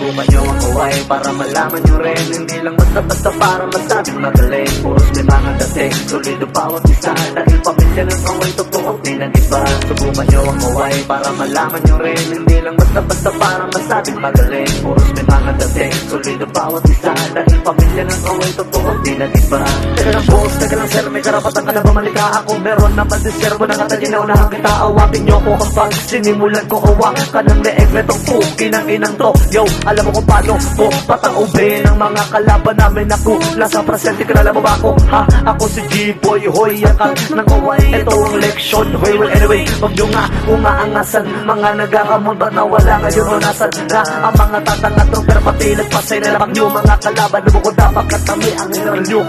Subukan nyo ang kaway para malaman nyo rin. Hindi lang basta-basta para masabing magaling. Puros may mga dating, solido bawat isa. Dahil pamilya ng kaway, totoo pinag-iba. Subukan nyo ang kaway para malaman nyo rin. Hindi lang basta-basta para masabing magaling. Puros may mga dating, solido bawat isa. Dahil pamilya ng kaway, totoo pinag-iba. Teka lang boss, teka lang sir, may karapatan ka na bumalika ako. Meron naman deservo na katalinaw na kita. Awatin nyo ko kapag sinimulan ko kawa ka ng leeg netong puki ng inang to. Yo, alam mo kung paano ko pataubin ang mga kalaban namin. Ako, nasa presente ka na alam mo ba ako? Ha? Ako si G-Boy, hoy, yakan ng kaway. Ito ang leksyon, hoy, well anyway, wag nyo nga umaangasan. Mga naghahamon ba't nawala ngayon o nasan na ang mga tatanga trong pero pati nagpasay na lamang nyo. Mga kalaban na bukod dapat katami ang general nyo.